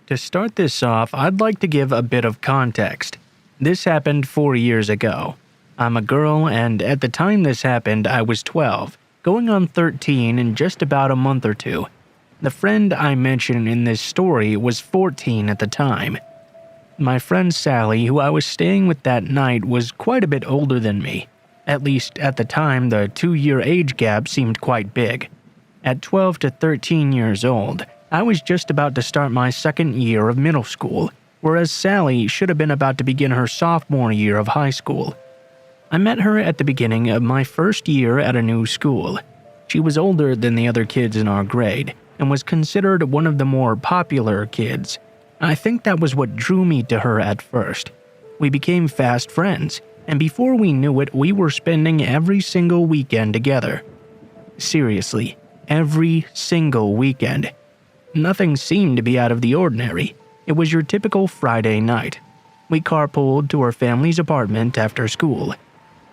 To start this off, I'd like to give a bit of context. This happened 4 years ago. I'm a girl, and at the time this happened, I was 12, going on 13 in just about a month or two. The friend I mention in this story was 14 at the time. My friend Sally, who I was staying with that night, was quite a bit older than me. At least at the time, the 2-year age gap seemed quite big. At 12 to 13 years old, I was just about to start my second year of middle school, whereas Sally should have been about to begin her sophomore year of high school. I met her at the beginning of my first year at a new school. She was older than the other kids in our grade, and was considered one of the more popular kids. I think that was what drew me to her at first. We became fast friends, and before we knew it, we were spending every single weekend together. Seriously, every single weekend. Nothing seemed to be out of the ordinary. It was your typical Friday night. We carpooled to her family's apartment after school.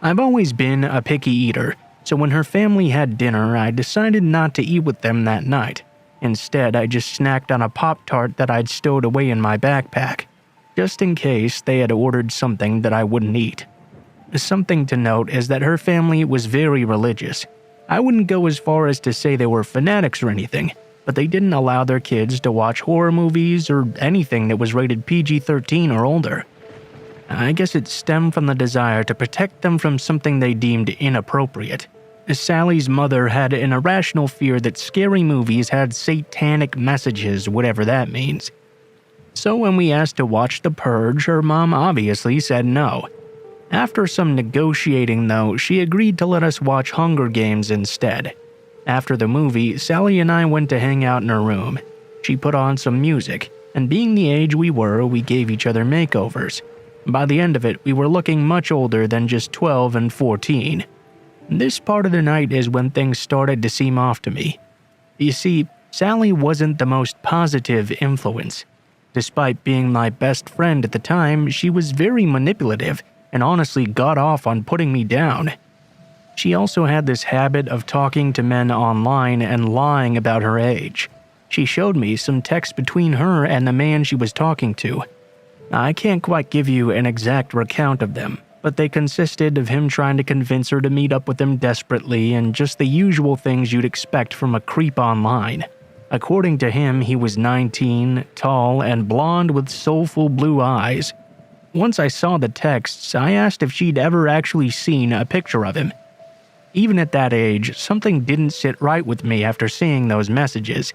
I've always been a picky eater, so when her family had dinner, I decided not to eat with them that night. Instead, I just snacked on a Pop-Tart that I'd stowed away in my backpack, just in case they had ordered something that I wouldn't eat. Something to note is that her family was very religious. I wouldn't go as far as to say they were fanatics or anything, but they didn't allow their kids to watch horror movies or anything that was rated PG-13 or older. I guess it stemmed from the desire to protect them from something they deemed inappropriate. Sally's mother had an irrational fear that scary movies had satanic messages, whatever that means. So when we asked to watch The Purge, her mom obviously said no. After some negotiating, though, she agreed to let us watch Hunger Games instead. After the movie, Sally and I went to hang out in her room. She put on some music, and being the age we were, we gave each other makeovers. By the end of it, we were looking much older than just 12 and 14. This part of the night is when things started to seem off to me. You see, Sally wasn't the most positive influence. Despite being my best friend at the time, she was very manipulative and honestly got off on putting me down. She also had this habit of talking to men online and lying about her age. She showed me some texts between her and the man she was talking to. I can't quite give you an exact recount of them, but they consisted of him trying to convince her to meet up with him desperately and just the usual things you'd expect from a creep online. According to him, he was 19, tall, and blonde with soulful blue eyes. Once I saw the texts, I asked if she'd ever actually seen a picture of him. Even at that age, something didn't sit right with me after seeing those messages.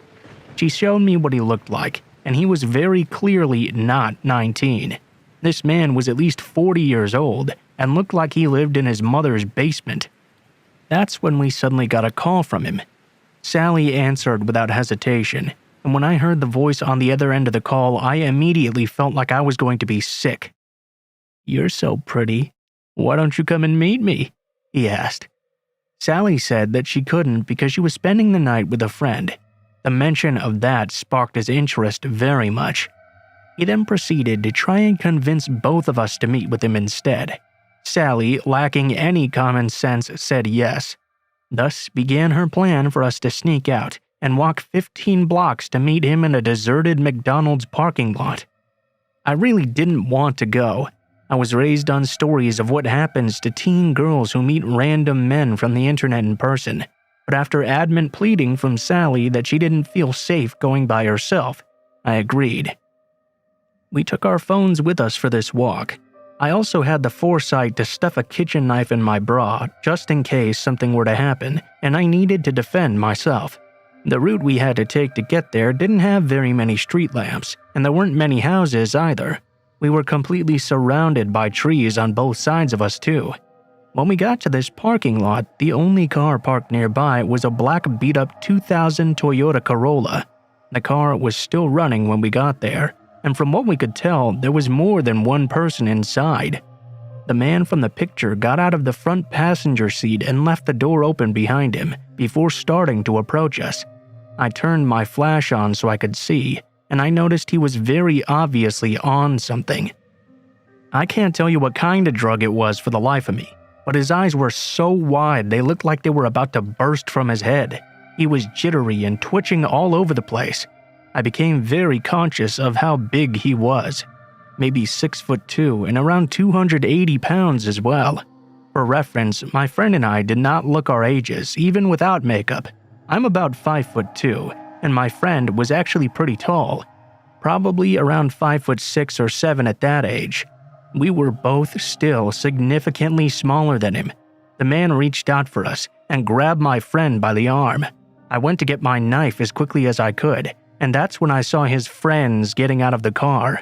She showed me what he looked like, and he was very clearly not 19. This man was at least 40 years old and looked like he lived in his mother's basement. That's when we suddenly got a call from him. Sally answered without hesitation, and when I heard the voice on the other end of the call, I immediately felt like I was going to be sick. "You're so pretty. Why don't you come and meet me?" he asked. Sally said that she couldn't because she was spending the night with a friend. The mention of that sparked his interest very much. He then proceeded to try and convince both of us to meet with him instead. Sally, lacking any common sense, said yes. Thus began her plan for us to sneak out and walk 15 blocks to meet him in a deserted McDonald's parking lot. I really didn't want to go. I was raised on stories of what happens to teen girls who meet random men from the internet in person. But after adamant pleading from Sally that she didn't feel safe going by herself, I agreed. We took our phones with us for this walk. I also had the foresight to stuff a kitchen knife in my bra just in case something were to happen and I needed to defend myself. The route we had to take to get there didn't have very many street lamps, and there weren't many houses either. We were completely surrounded by trees on both sides of us too. When we got to this parking lot, the only car parked nearby was a black beat-up 2000 Toyota Corolla. The car was still running when we got there, and from what we could tell, there was more than one person inside. The man from the picture got out of the front passenger seat and left the door open behind him before starting to approach us. I turned my flash on so I could see, and I noticed he was very obviously on something. I can't tell you what kind of drug it was for the life of me, but his eyes were so wide they looked like they were about to burst from his head. He was jittery and twitching all over the place. I became very conscious of how big he was. Maybe 6'2" and around 280 pounds as well. For reference, my friend and I did not look our ages, even without makeup. I'm about 5'2", and my friend was actually pretty tall, probably around 5'6" or 7" at that age. We were both still significantly smaller than him. The man reached out for us and grabbed my friend by the arm. I went to get my knife as quickly as I could, and that's when I saw his friends getting out of the car.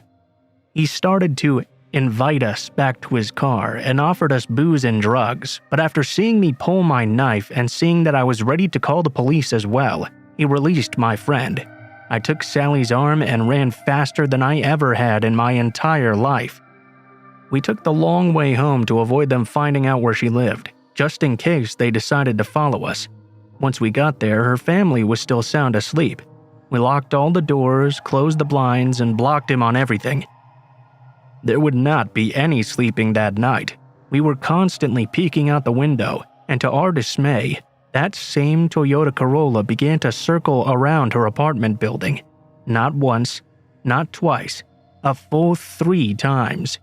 He started to invite us back to his car and offered us booze and drugs, but after seeing me pull my knife and seeing that I was ready to call the police as well, he released my friend. I took Sally's arm and ran faster than I ever had in my entire life. We took the long way home to avoid them finding out where she lived, just in case they decided to follow us. Once we got there, her family was still sound asleep. We locked all the doors, closed the blinds, and blocked him on everything. There would not be any sleeping that night. We were constantly peeking out the window, and to our dismay, that same Toyota Corolla began to circle around her apartment building. Not once, not twice, a full 3 times.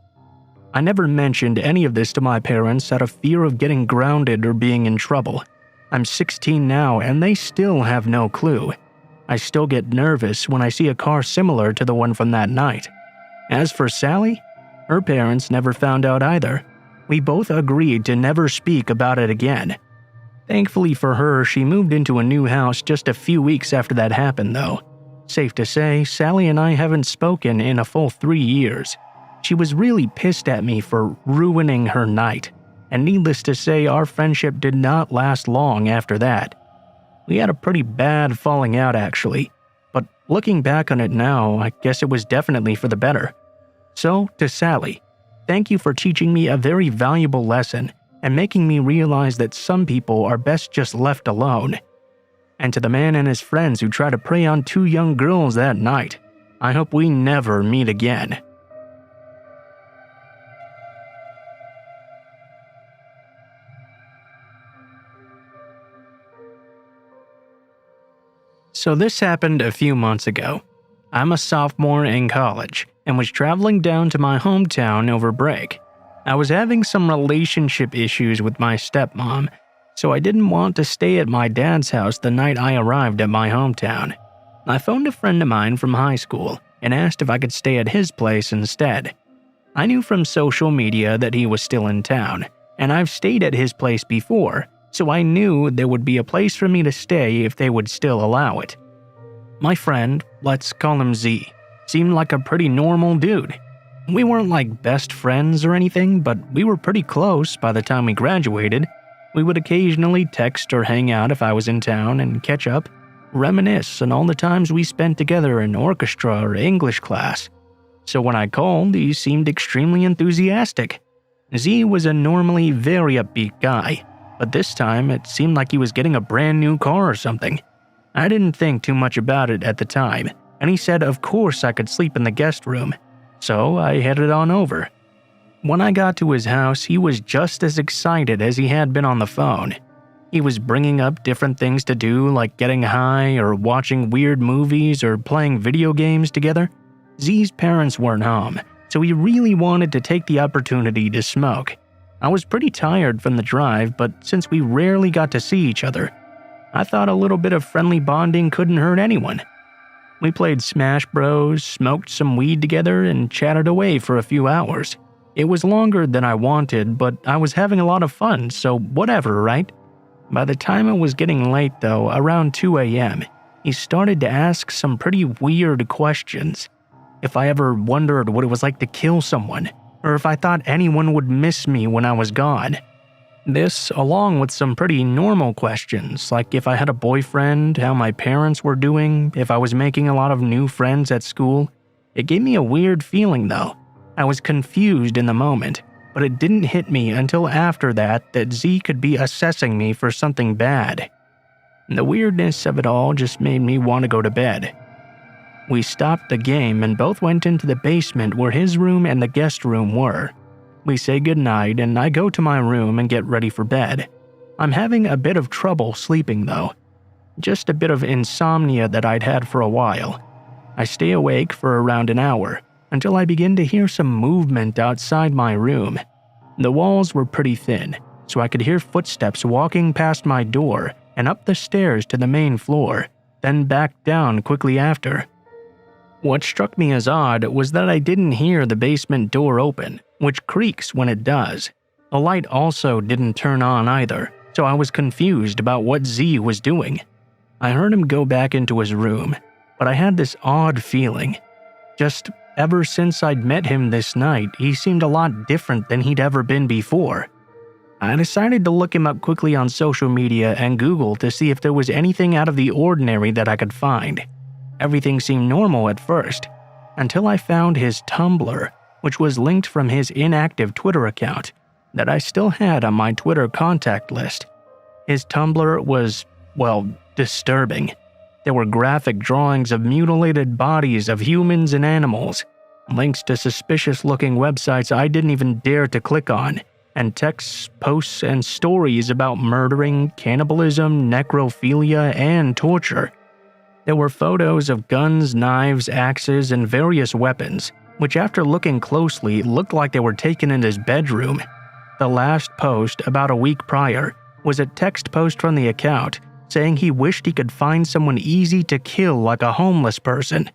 I never mentioned any of this to my parents out of fear of getting grounded or being in trouble. I'm 16 now, and they still have no clue. I still get nervous when I see a car similar to the one from that night. As for Sally, her parents never found out either. We both agreed to never speak about it again. Thankfully for her, she moved into a new house just a few weeks after that happened, though. Safe to say, Sally and I haven't spoken in a full 3 years. She was really pissed at me for ruining her night, and needless to say, our friendship did not last long after that. We had a pretty bad falling out, actually, but looking back on it now, I guess it was definitely for the better. So, to Sally, thank you for teaching me a very valuable lesson and making me realize that some people are best just left alone. And to the man and his friends who tried to prey on 2 young girls that night, I hope we never meet again. So this happened a few months ago. I'm a sophomore in college and was traveling down to my hometown over break. I was having some relationship issues with my stepmom, so I didn't want to stay at my dad's house the night I arrived at my hometown. I phoned a friend of mine from high school and asked if I could stay at his place instead. I knew from social media that he was still in town, and I've stayed at his place before, so I knew there would be a place for me to stay if they would still allow it. My friend, let's call him Z, seemed like a pretty normal dude. We weren't like best friends or anything, but we were pretty close by the time we graduated. We would occasionally text or hang out if I was in town and catch up, reminisce on all the times we spent together in orchestra or English class. So when I called, he seemed extremely enthusiastic. Z was a normally very upbeat guy, but this time it seemed like he was getting a brand new car or something. I didn't think too much about it at the time, and he said of course I could sleep in the guest room, so I headed on over. When I got to his house, he was just as excited as he had been on the phone. He was bringing up different things to do like getting high or watching weird movies or playing video games together. Z's parents weren't home, so he really wanted to take the opportunity to smoke. I was pretty tired from the drive, but since we rarely got to see each other, I thought a little bit of friendly bonding couldn't hurt anyone. We played Smash Bros, smoked some weed together, and chatted away for a few hours. It was longer than I wanted, but I was having a lot of fun, so whatever, right? By the time it was getting late though, around 2 a.m., he started to ask some pretty weird questions. If I ever wondered what it was like to kill someone, or if I thought anyone would miss me when I was gone. This, along with some pretty normal questions, like if I had a boyfriend, how my parents were doing, if I was making a lot of new friends at school. It gave me a weird feeling though. I was confused in the moment, but it didn't hit me until after that Z could be assessing me for something bad. The weirdness of it all just made me want to go to bed. We stopped the game and both went into the basement where his room and the guest room were. We say goodnight and I go to my room and get ready for bed. I'm having a bit of trouble sleeping though. Just a bit of insomnia that I'd had for a while. I stay awake for around an hour until I begin to hear some movement outside my room. The walls were pretty thin, so I could hear footsteps walking past my door and up the stairs to the main floor, then back down quickly after. What struck me as odd was that I didn't hear the basement door open, which creaks when it does. The light also didn't turn on either, so I was confused about what Z was doing. I heard him go back into his room, but I had this odd feeling. Just ever since I'd met him this night, he seemed a lot different than he'd ever been before. I decided to look him up quickly on social media and Google to see if there was anything out of the ordinary that I could find. Everything seemed normal at first, until I found his Tumblr, which was linked from his inactive Twitter account that I still had on my Twitter contact list. His Tumblr was, well, disturbing. There were graphic drawings of mutilated bodies of humans and animals, links to suspicious-looking websites I didn't even dare to click on, and texts, posts, and stories about murdering, cannibalism, necrophilia, and torture. There were photos of guns, knives, axes, and various weapons, which after looking closely looked like they were taken in his bedroom. The last post, about a week prior, was a text post from the account saying he wished he could find someone easy to kill like a homeless person.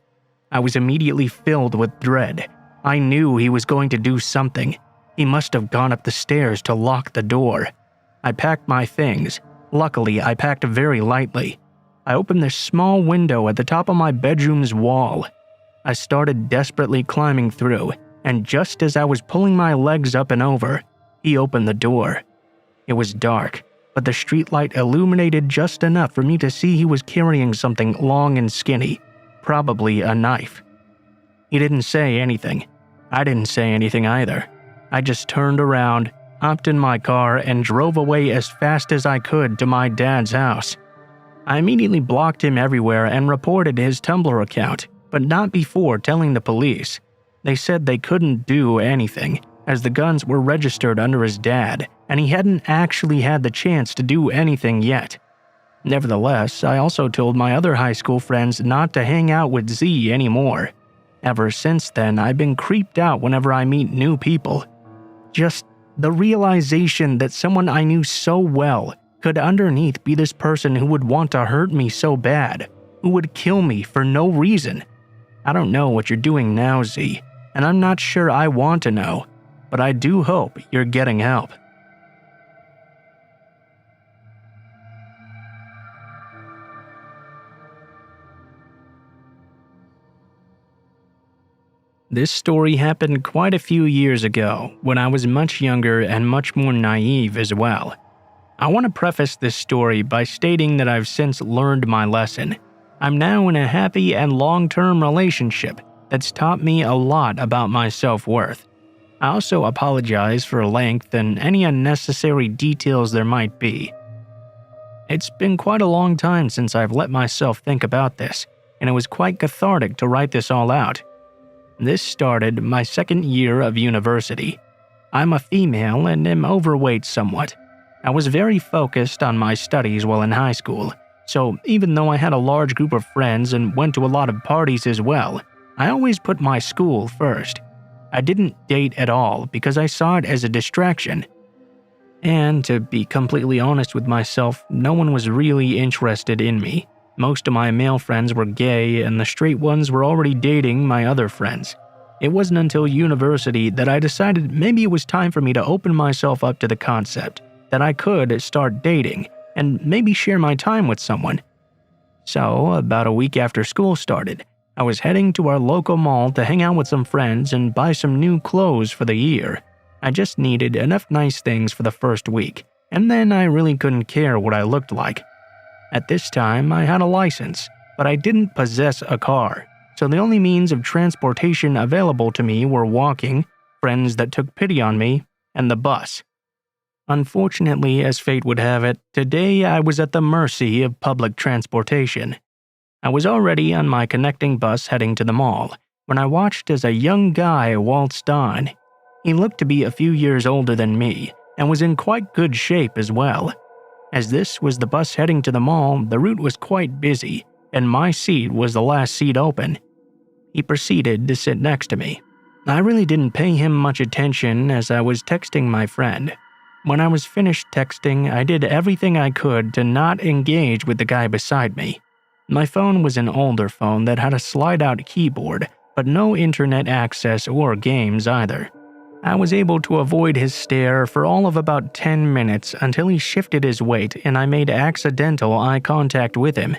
I was immediately filled with dread. I knew he was going to do something. He must have gone up the stairs to lock the door. I packed my things. Luckily, I packed very lightly. I opened this small window at the top of my bedroom's wall. I started desperately climbing through, and just as I was pulling my legs up and over, he opened the door. It was dark, but the streetlight illuminated just enough for me to see he was carrying something long and skinny, probably a knife. He didn't say anything. I didn't say anything either. I just turned around, hopped in my car, and drove away as fast as I could to my dad's house. I immediately blocked him everywhere and reported his Tumblr account, but not before telling the police. They said they couldn't do anything, as the guns were registered under his dad, and he hadn't actually had the chance to do anything yet. Nevertheless, I also told my other high school friends not to hang out with Z anymore. Ever since then, I've been creeped out whenever I meet new people. Just the realization that someone I knew so well could underneath be this person who would want to hurt me so bad, who would kill me for no reason. I don't know what you're doing now, Z, and I'm not sure I want to know, but I do hope you're getting help. This story happened quite a few years ago when I was much younger and much more naive as well. I want to preface this story by stating that I've since learned my lesson. I'm now in a happy and long-term relationship that's taught me a lot about my self-worth. I also apologize for length and any unnecessary details there might be. It's been quite a long time since I've let myself think about this, and it was quite cathartic to write this all out. This started my second year of university. I'm a female and am overweight somewhat. I was very focused on my studies while in high school, so even though I had a large group of friends and went to a lot of parties as well, I always put my school first. I didn't date at all because I saw it as a distraction. And to be completely honest with myself, no one was really interested in me. Most of my male friends were gay and the straight ones were already dating my other friends. It wasn't until university that I decided maybe it was time for me to open myself up to the concept that I could start dating and maybe share my time with someone. So, about a week after school started, I was heading to our local mall to hang out with some friends and buy some new clothes for the year. I just needed enough nice things for the first week, and then I really couldn't care what I looked like. At this time, I had a license, but I didn't possess a car, so the only means of transportation available to me were walking, friends that took pity on me, and the bus. Unfortunately, as fate would have it, today I was at the mercy of public transportation. I was already on my connecting bus heading to the mall when I watched as a young guy waltzed on. He looked to be a few years older than me and was in quite good shape as well. As this was the bus heading to the mall, the route was quite busy, and my seat was the last seat open. He proceeded to sit next to me. I really didn't pay him much attention as I was texting my friend. When I was finished texting, I did everything I could to not engage with the guy beside me. My phone was an older phone that had a slide-out keyboard, but no internet access or games either. I was able to avoid his stare for all of about 10 minutes until he shifted his weight and I made accidental eye contact with him.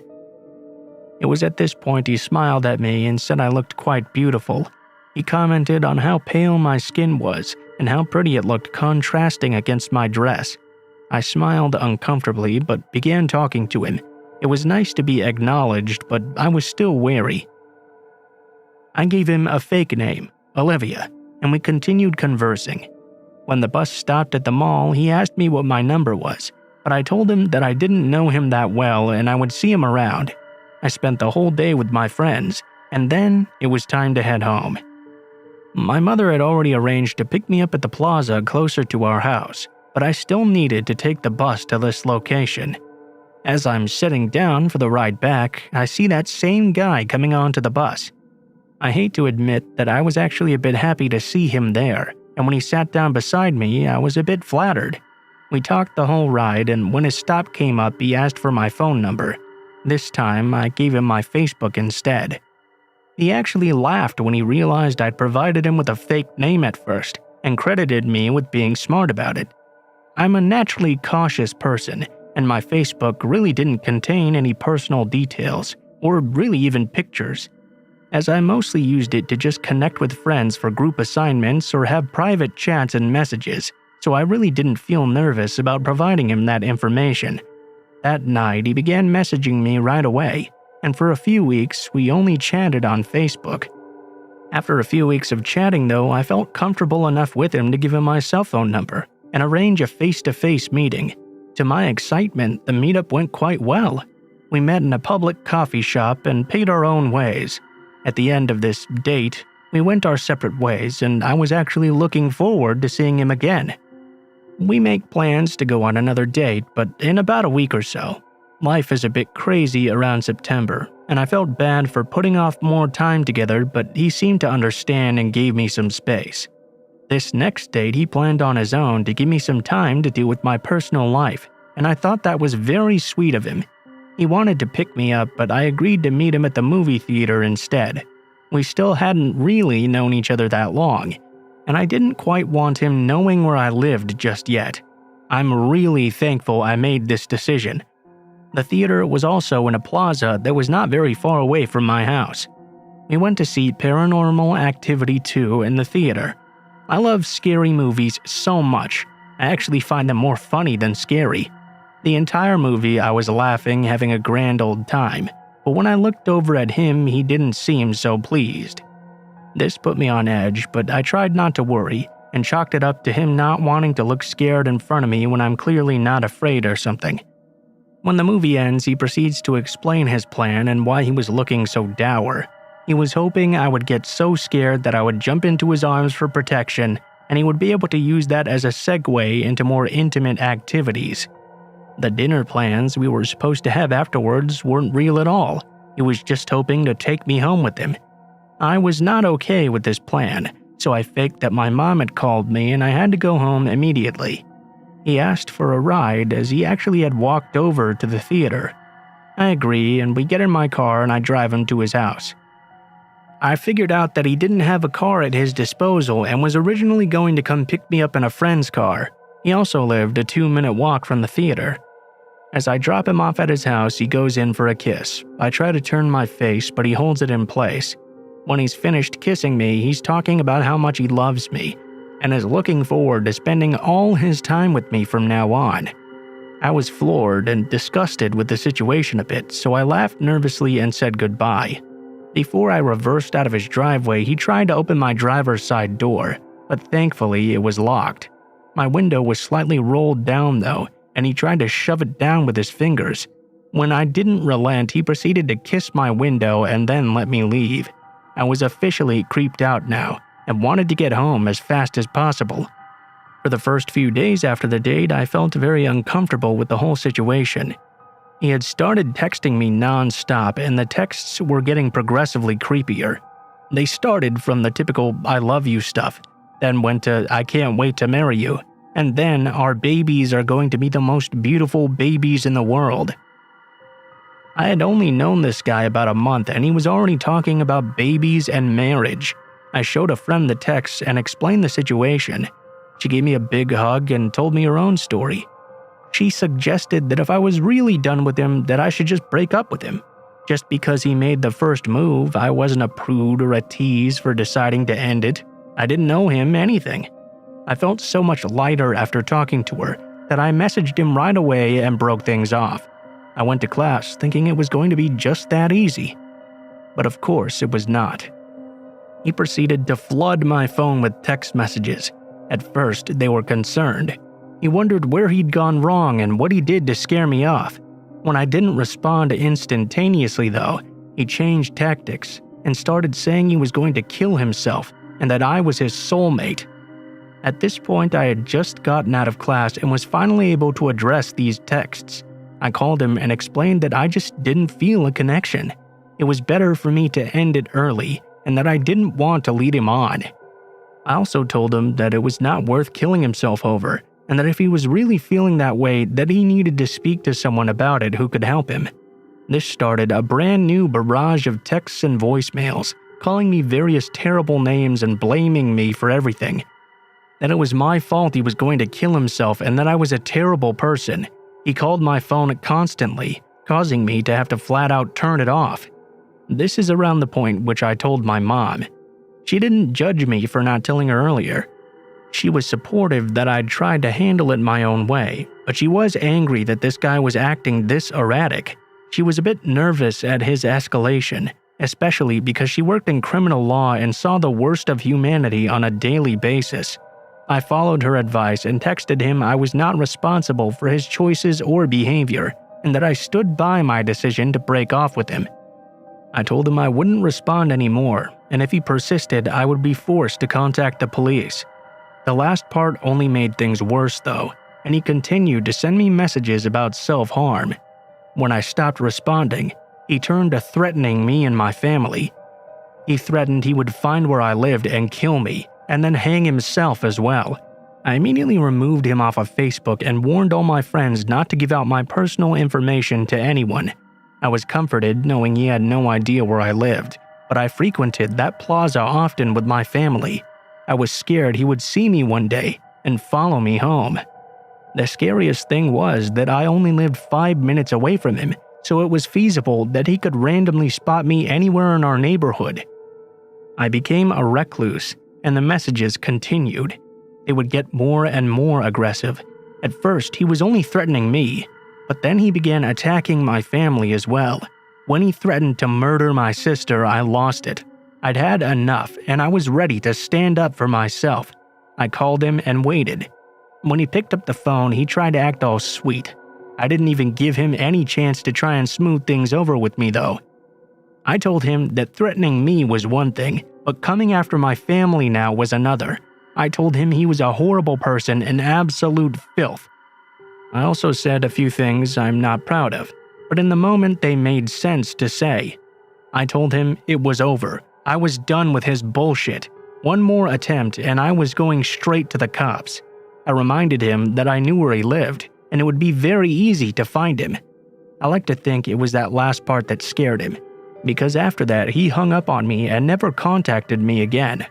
It was at this point he smiled at me and said I looked quite beautiful. He commented on how pale my skin was and how pretty it looked contrasting against my dress. I smiled uncomfortably but began talking to him. It was nice to be acknowledged, but I was still wary. I gave him a fake name, Olivia, and we continued conversing. When the bus stopped at the mall, he asked me what my number was, but I told him that I didn't know him that well and I would see him around. I spent the whole day with my friends, and then it was time to head home. My mother had already arranged to pick me up at the plaza closer to our house, but I still needed to take the bus to this location. As I'm sitting down for the ride back, I see that same guy coming onto the bus. I hate to admit that I was actually a bit happy to see him there, and when he sat down beside me, I was a bit flattered. We talked the whole ride, and when his stop came up, he asked for my phone number. This time, I gave him my Facebook instead. He actually laughed when he realized I'd provided him with a fake name at first and credited me with being smart about it. I'm a naturally cautious person, and my Facebook really didn't contain any personal details, or really even pictures, as I mostly used it to just connect with friends for group assignments or have private chats and messages, so I really didn't feel nervous about providing him that information. That night, he began messaging me right away, and for a few weeks, we only chatted on Facebook. After a few weeks of chatting though, I felt comfortable enough with him to give him my cell phone number and arrange a face-to-face meeting. To my excitement, the meetup went quite well. We met in a public coffee shop and paid our own ways. At the end of this date, we went our separate ways, and I was actually looking forward to seeing him again. We make plans to go on another date, but in about a week or so. Life is a bit crazy around September, and I felt bad for putting off more time together, but he seemed to understand and gave me some space. This next date he planned on his own to give me some time to deal with my personal life, and I thought that was very sweet of him. He wanted to pick me up, but I agreed to meet him at the movie theater instead. We still hadn't really known each other that long, and I didn't quite want him knowing where I lived just yet. I'm really thankful I made this decision. The theater was also in a plaza that was not very far away from my house. We went to see Paranormal Activity 2 in the theater. I love scary movies so much. I actually find them more funny than scary. The entire movie I was laughing, having a grand old time, but when I looked over at him, he didn't seem so pleased. This put me on edge, but I tried not to worry and chalked it up to him not wanting to look scared in front of me when I'm clearly not afraid or something. When the movie ends, he proceeds to explain his plan and why he was looking so dour. He was hoping I would get so scared that I would jump into his arms for protection, and he would be able to use that as a segue into more intimate activities. The dinner plans we were supposed to have afterwards weren't real at all. He was just hoping to take me home with him. I was not okay with this plan, so I faked that my mom had called me and I had to go home immediately. He asked for a ride as he actually had walked over to the theater. I agree, and we get in my car and I drive him to his house. I figured out that he didn't have a car at his disposal and was originally going to come pick me up in a friend's car. He also lived a 2-minute walk from the theater. As I drop him off at his house, he goes in for a kiss. I try to turn my face, but he holds it in place. When he's finished kissing me, he's talking about how much he loves me and is looking forward to spending all his time with me from now on. I was floored and disgusted with the situation a bit, so I laughed nervously and said goodbye. Before I reversed out of his driveway, he tried to open my driver's side door, but thankfully it was locked. My window was slightly rolled down though, and he tried to shove it down with his fingers. When I didn't relent, he proceeded to kiss my window and then let me leave. I was officially creeped out now and wanted to get home as fast as possible. For the first few days after the date, I felt very uncomfortable with the whole situation. He had started texting me non-stop and the texts were getting progressively creepier. They started from the typical I love you stuff, then went to I can't wait to marry you, and then our babies are going to be the most beautiful babies in the world. I had only known this guy about a month and he was already talking about babies and marriage. I showed a friend the text and explained the situation. She gave me a big hug and told me her own story. She suggested that if I was really done with him, that I should just break up with him. Just because he made the first move, I wasn't a prude or a tease for deciding to end it. I didn't know him anything. I felt so much lighter after talking to her that I messaged him right away and broke things off. I went to class thinking it was going to be just that easy. But of course it was not. He proceeded to flood my phone with text messages. At first, they were concerned. He wondered where he'd gone wrong and what he did to scare me off. When I didn't respond instantaneously though, he changed tactics and started saying he was going to kill himself and that I was his soulmate. At this point, I had just gotten out of class and was finally able to address these texts. I called him and explained that I just didn't feel a connection. It was better for me to end it early and that I didn't want to lead him on. I also told him that it was not worth killing himself over and that if he was really feeling that way, that he needed to speak to someone about it who could help him. This started a brand new barrage of texts and voicemails, calling me various terrible names and blaming me for everything. That it was my fault he was going to kill himself and that I was a terrible person. He called my phone constantly, causing me to have to flat out turn it off. This is around the point which I told my mom. She didn't judge me for not telling her earlier. She was supportive that I'd tried to handle it my own way, but she was angry that this guy was acting this erratic. She was a bit nervous at his escalation, especially because she worked in criminal law and saw the worst of humanity on a daily basis. I followed her advice and texted him I was not responsible for his choices or behavior, and that I stood by my decision to break off with him. I told him I wouldn't respond anymore, and if he persisted, I would be forced to contact the police. The last part only made things worse though, and he continued to send me messages about self-harm. When I stopped responding, he turned to threatening me and my family. He threatened he would find where I lived and kill me, and then hang himself as well. I immediately removed him off of Facebook and warned all my friends not to give out my personal information to anyone. I was comforted knowing he had no idea where I lived, but I frequented that plaza often with my family. I was scared he would see me one day and follow me home. The scariest thing was that I only lived 5 minutes away from him, so it was feasible that he could randomly spot me anywhere in our neighborhood. I became a recluse, and the messages continued. They would get more and more aggressive. At first, he was only threatening me, but then he began attacking my family as well. When he threatened to murder my sister, I lost it. I'd had enough, and I was ready to stand up for myself. I called him and waited. When he picked up the phone, he tried to act all sweet. I didn't even give him any chance to try and smooth things over with me though. I told him that threatening me was one thing, but coming after my family now was another. I told him he was a horrible person and absolute filth. I also said a few things I'm not proud of, but in the moment they made sense to say. I told him it was over. I was done with his bullshit. One more attempt and I was going straight to the cops. I reminded him that I knew where he lived, and it would be very easy to find him. I like to think it was that last part that scared him, because after that he hung up on me and never contacted me again.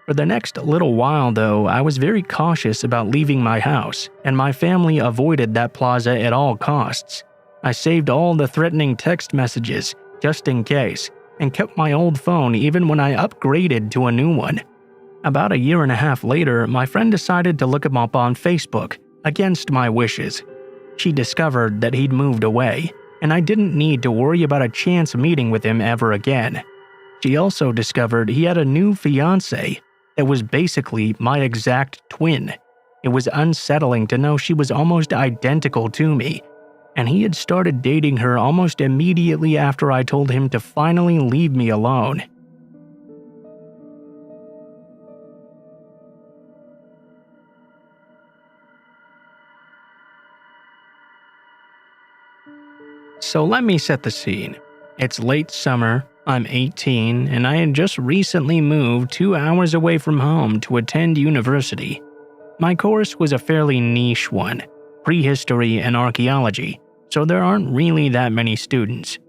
For the next little while though, I was very cautious about leaving my house, and my family avoided that plaza at all costs. I saved all the threatening text messages, just in case, and kept my old phone even when I upgraded to a new one. About a year and a half later, my friend decided to look him up on Facebook, against my wishes. She discovered that he'd moved away, and I didn't need to worry about a chance meeting with him ever again. She also discovered he had a new fiancée that was basically my exact twin. It was unsettling to know she was almost identical to me, and he had started dating her almost immediately after I told him to finally leave me alone. So let me set the scene. It's late summer, I'm 18 and I had just recently moved 2 hours away from home to attend university. My course was a fairly niche one, prehistory and archaeology, so there aren't really that many students.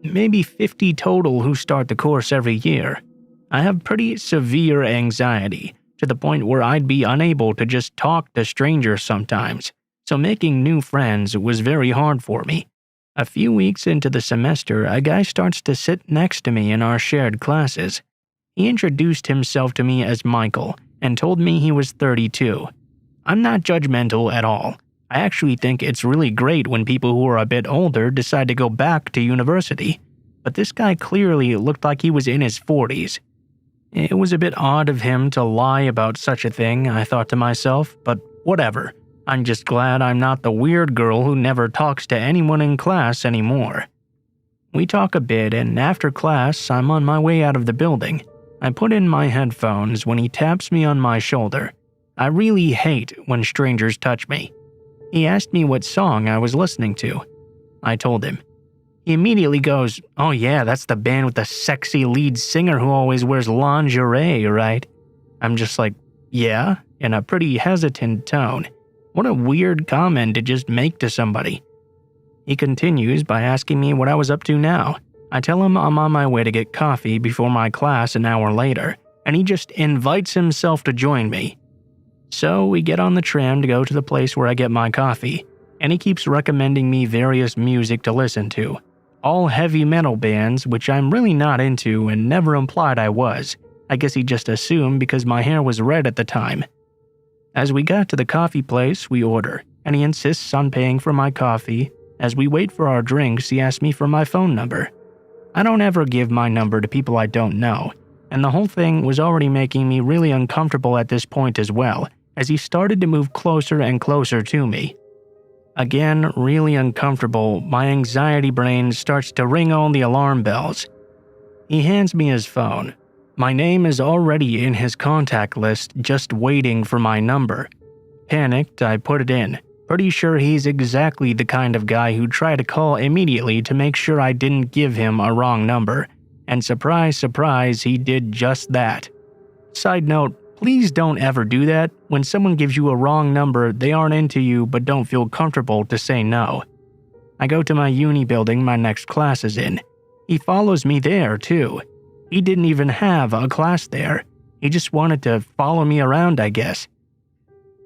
Maybe 50 total who start the course every year. I have pretty severe anxiety, to the point where I'd be unable to just talk to strangers sometimes, so making new friends was very hard for me. A few weeks into the semester, a guy starts to sit next to me in our shared classes. He introduced himself to me as Michael and told me he was 32. I'm not judgmental at all. I actually think it's really great when people who are a bit older decide to go back to university. But this guy clearly looked like he was in his 40s. It was a bit odd of him to lie about such a thing, I thought to myself, but whatever. I'm just glad I'm not the weird girl who never talks to anyone in class anymore. We talk a bit, and after class, I'm on my way out of the building. I put in my headphones when he taps me on my shoulder. I really hate when strangers touch me. He asked me what song I was listening to. I told him. He immediately goes, "Oh yeah, that's the band with the sexy lead singer who always wears lingerie, right?" I'm just like, "Yeah," in a pretty hesitant tone. What a weird comment to just make to somebody. He continues by asking me what I was up to now. I tell him I'm on my way to get coffee before my class an hour later, and he just invites himself to join me. So we get on the tram to go to the place where I get my coffee, and he keeps recommending me various music to listen to. All heavy metal bands, which I'm really not into and never implied I was. I guess he just assumed because my hair was red at the time. As we got to the coffee place, we order, and he insists on paying for my coffee. As we wait for our drinks, he asks me for my phone number. I don't ever give my number to people I don't know, and the whole thing was already making me really uncomfortable at this point as well, as he started to move closer and closer to me. Again, really uncomfortable, my anxiety brain starts to ring all the alarm bells. He hands me his phone. My name is already in his contact list, just waiting for my number. Panicked, I put it in, pretty sure he's exactly the kind of guy who'd try to call immediately to make sure I didn't give him a wrong number. And surprise, surprise, he did just that. Side note, please don't ever do that. When someone gives you a wrong number, they aren't into you but don't feel comfortable to say no. I go to my uni building my next class is in. He follows me there, too. He didn't even have a class there. He just wanted to follow me around, I guess.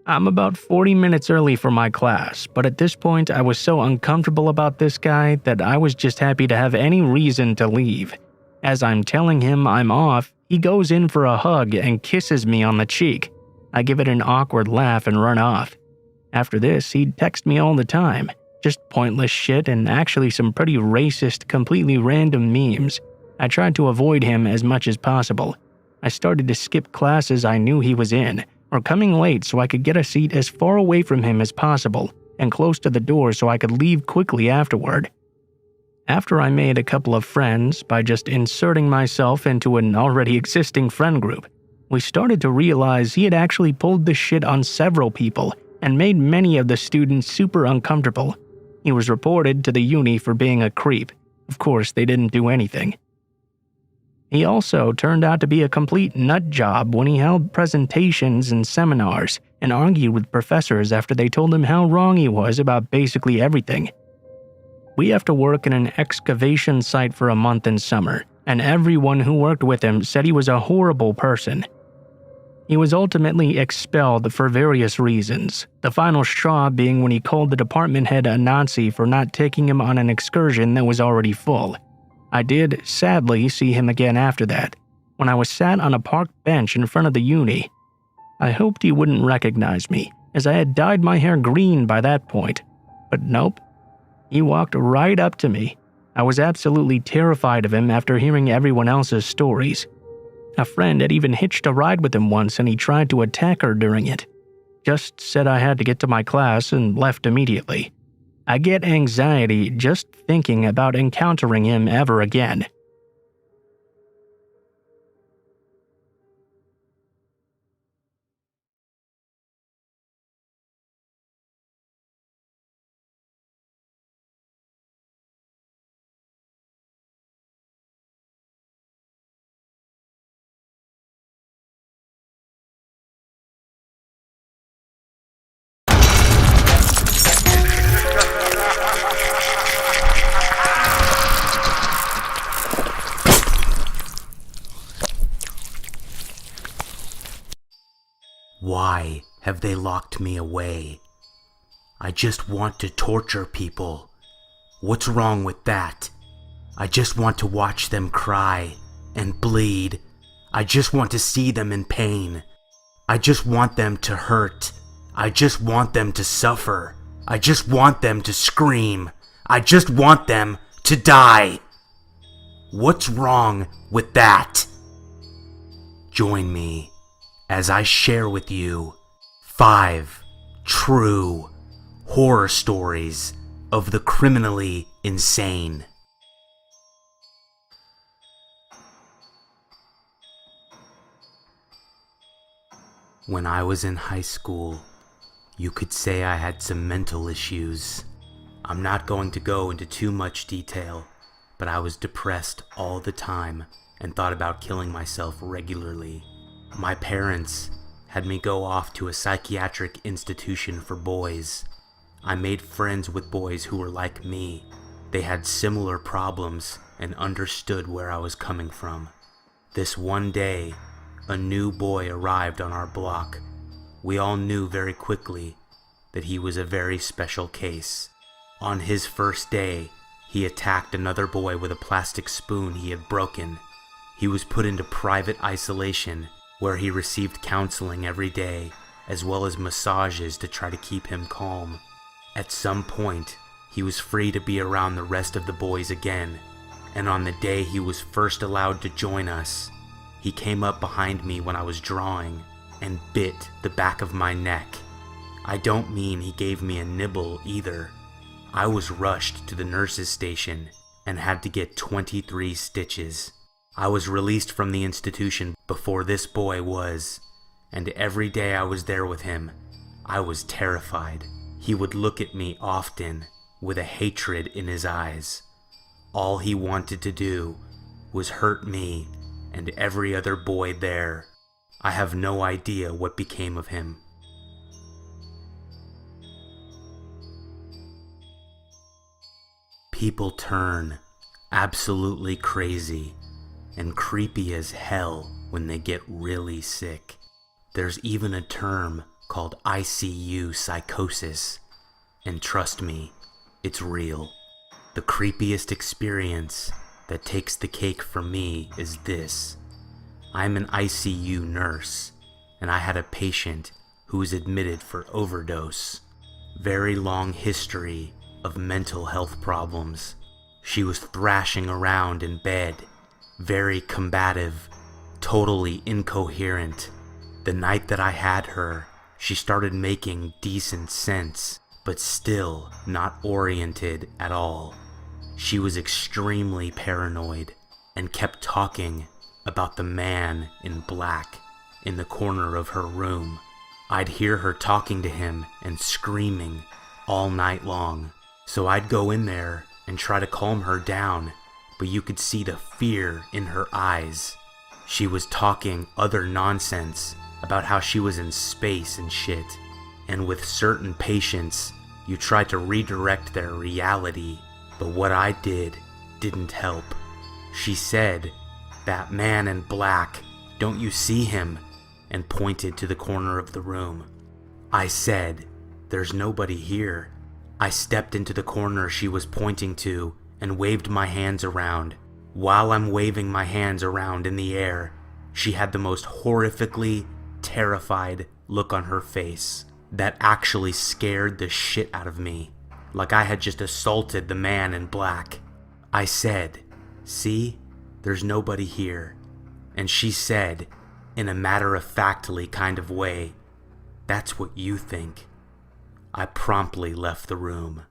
I'm about 40 minutes early for my class, but at this point I was so uncomfortable about this guy that I was just happy to have any reason to leave. As I'm telling him I'm off, he goes in for a hug and kisses me on the cheek. I give it an awkward laugh and run off. After this, he'd text me all the time. Just pointless shit and actually some pretty racist, completely random memes. I tried to avoid him as much as possible. I started to skip classes I knew he was in, or coming late so I could get a seat as far away from him as possible, and close to the door so I could leave quickly afterward. After I made a couple of friends by just inserting myself into an already existing friend group, we started to realize he had actually pulled this shit on several people and made many of the students super uncomfortable. He was reported to the uni for being a creep. Of course, they didn't do anything. He also turned out to be a complete nut job when he held presentations and seminars and argued with professors after they told him how wrong he was about basically everything. We have to work in an excavation site for a month in summer, and everyone who worked with him said he was a horrible person. He was ultimately expelled for various reasons, the final straw being when he called the department head a Nazi for not taking him on an excursion that was already full. I did, sadly, see him again after that, when I was sat on a park bench in front of the uni. I hoped he wouldn't recognize me, as I had dyed my hair green by that point. But nope. He walked right up to me. I was absolutely terrified of him after hearing everyone else's stories. A friend had even hitched a ride with him once and he tried to attack her during it. Just said I had to get to my class and left immediately. I get anxiety just thinking about encountering him ever again. Why have they locked me away? I just want to torture people. What's wrong with that? I just want to watch them cry and bleed. I just want to see them in pain. I just want them to hurt. I just want them to suffer. I just want them to scream. I just want them to die. What's wrong with that? Join me as I share with you 5 true horror stories of the criminally insane. When I was in high school, you could say I had some mental issues. I'm not going to go into too much detail, but I was depressed all the time and thought about killing myself regularly. My parents had me go off to a psychiatric institution for boys. I made friends with boys who were like me. They had similar problems and understood where I was coming from. This one day, a new boy arrived on our block. We all knew very quickly that he was a very special case. On his first day, he attacked another boy with a plastic spoon he had broken. He was put into private isolation, where he received counseling every day, as well as massages to try to keep him calm. At some point, he was free to be around the rest of the boys again, and on the day he was first allowed to join us, he came up behind me when I was drawing and bit the back of my neck. I don't mean he gave me a nibble either. I was rushed to the nurse's station and had to get 23 stitches. I was released from the institution before this boy was, and every day I was there with him, I was terrified. He would look at me often with a hatred in his eyes. All he wanted to do was hurt me and every other boy there. I have no idea what became of him. People turn absolutely crazy and creepy as hell when they get really sick. There's even a term called ICU psychosis, and trust me, it's real. The creepiest experience that takes the cake for me is this. I'm an ICU nurse, and I had a patient who was admitted for overdose. Very long history of mental health problems. She was thrashing around in bed, very combative, totally incoherent. The night that I had her, she started making decent sense, but still not oriented at all. She was extremely paranoid and kept talking about the man in black in the corner of her room. I'd hear her talking to him and screaming all night long. So I'd go in there and try to calm her down, but you could see the fear in her eyes. She was talking other nonsense about how she was in space and shit. And with certain patients, you try to redirect their reality, but what I did didn't help. She said, "That man in black, don't you see him?" and pointed to the corner of the room. I said, "There's nobody here." I stepped into the corner she was pointing to and waved my hands around. While I'm waving my hands around in the air, she had the most horrifically terrified look on her face that actually scared the shit out of me, like I had just assaulted the man in black. I said, "See, there's nobody here." And she said, in a matter-of-factly kind of way, "That's what you think." I promptly left the room.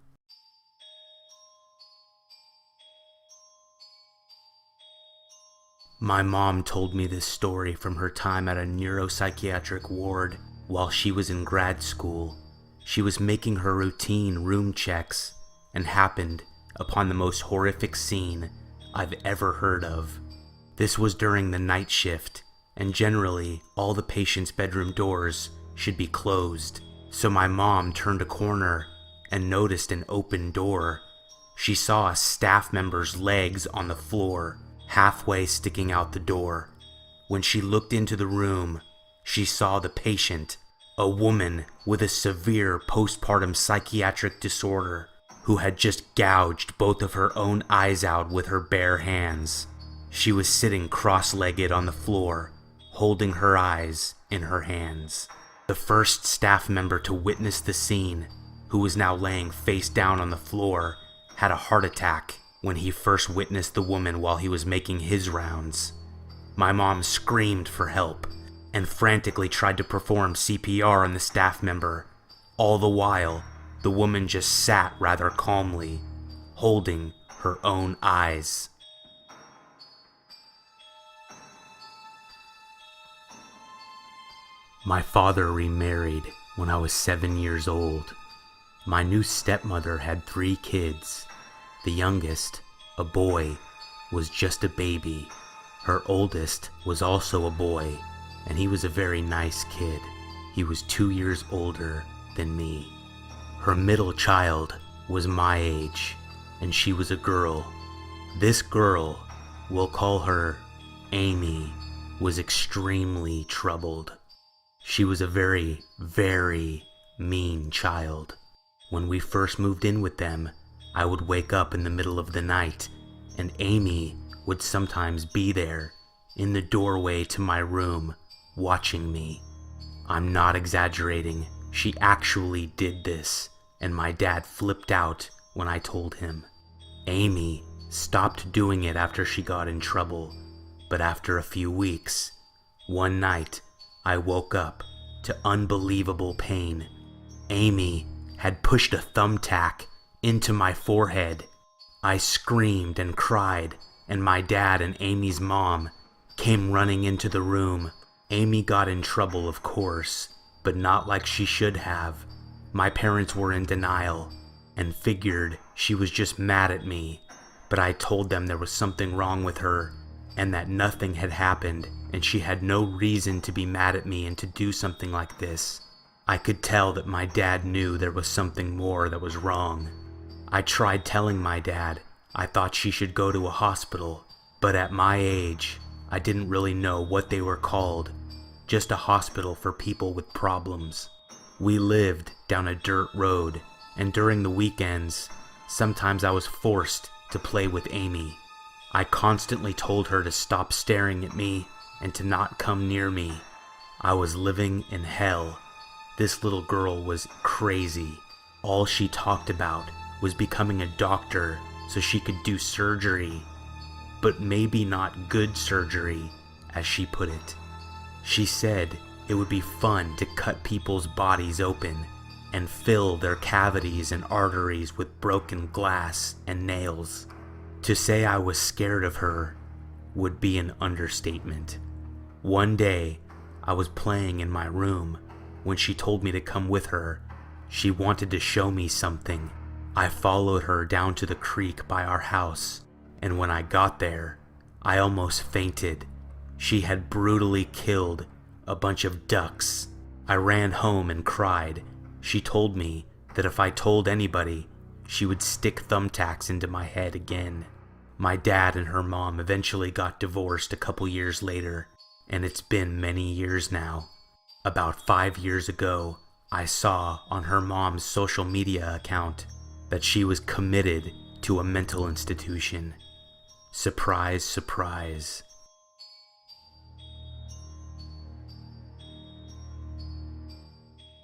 My mom told me this story from her time at a neuropsychiatric ward while she was in grad school. She was making her routine room checks and happened upon the most horrific scene I've ever heard of. This was during the night shift, and generally all the patients' bedroom doors should be closed. So my mom turned a corner and noticed an open door. She saw a staff member's legs on the floor, halfway sticking out the door. When she looked into the room, she saw the patient, a woman with a severe postpartum psychiatric disorder who had just gouged both of her own eyes out with her bare hands. She was sitting cross-legged on the floor, holding her eyes in her hands. The first staff member to witness the scene, who was now laying face down on the floor, had a heart attack when he first witnessed the woman while he was making his rounds. My mom screamed for help and frantically tried to perform CPR on the staff member. All the while, the woman just sat rather calmly, holding her own eyes. My father remarried when I was 7 years old. My new stepmother had 3 kids. The youngest, a boy, was just a baby. Her oldest was also a boy, and he was a very nice kid. He was 2 years older than me. Her middle child was my age, and she was a girl. This girl, we'll call her Amy, was extremely troubled. She was a very, very mean child. When we first moved in with them, I would wake up in the middle of the night, and Amy would sometimes be there in the doorway to my room, watching me. I'm not exaggerating. She actually did this, and my dad flipped out when I told him. Amy stopped doing it after she got in trouble, but after a few weeks, one night, I woke up to unbelievable pain. Amy had pushed a thumbtack into my forehead. I screamed and cried, and my dad and Amy's mom came running into the room. Amy got in trouble, of course, but not like she should have. My parents were in denial and figured she was just mad at me, but I told them there was something wrong with her and that nothing had happened and she had no reason to be mad at me and to do something like this. I could tell that my dad knew there was something more that was wrong. I tried telling my dad I thought she should go to a hospital, but at my age, I didn't really know what they were called, just a hospital for people with problems. We lived down a dirt road, and during the weekends, sometimes I was forced to play with Amy. I constantly told her to stop staring at me and to not come near me. I was living in hell. This little girl was crazy. All she talked about was becoming a doctor so she could do surgery, but maybe not good surgery, as she put it. She said it would be fun to cut people's bodies open and fill their cavities and arteries with broken glass and nails. To say I was scared of her would be an understatement. One day, I was playing in my room when she told me to come with her. She wanted to show me something. I followed her down to the creek by our house, and when I got there, I almost fainted. She had brutally killed a bunch of ducks. I ran home and cried. She told me that if I told anybody, she would stick thumbtacks into my head again. My dad and her mom eventually got divorced a couple years later, and it's been many years now. About 5 years ago, I saw on her mom's social media account that she was committed to a mental institution. Surprise, surprise.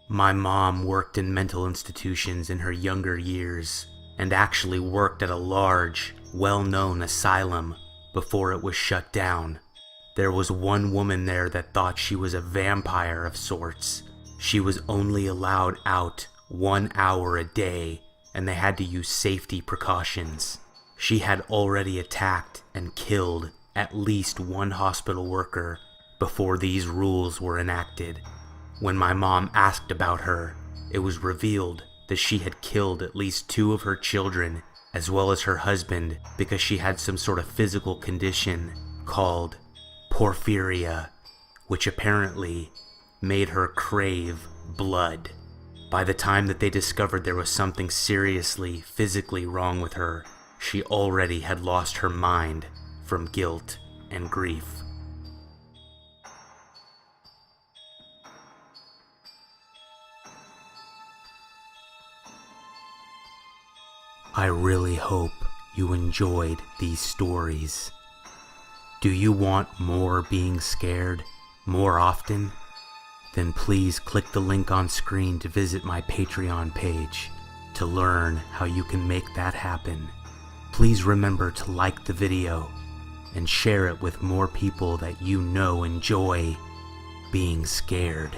My mom worked in mental institutions in her younger years and actually worked at a large, well-known asylum before it was shut down. There was one woman there that thought she was a vampire of sorts. She was only allowed out 1 hour a day, and they had to use safety precautions. She had already attacked and killed at least one hospital worker before these rules were enacted. When my mom asked about her, it was revealed that she had killed at least 2 of her children, as well as her husband, because she had some sort of physical condition called porphyria, which apparently made her crave blood. By the time that they discovered there was something seriously, physically wrong with her, she already had lost her mind from guilt and grief. I really hope you enjoyed these stories. Do you want more being scared more often? Then please click the link on screen to visit my Patreon page to learn how you can make that happen. Please remember to like the video and share it with more people that you know enjoy being scared.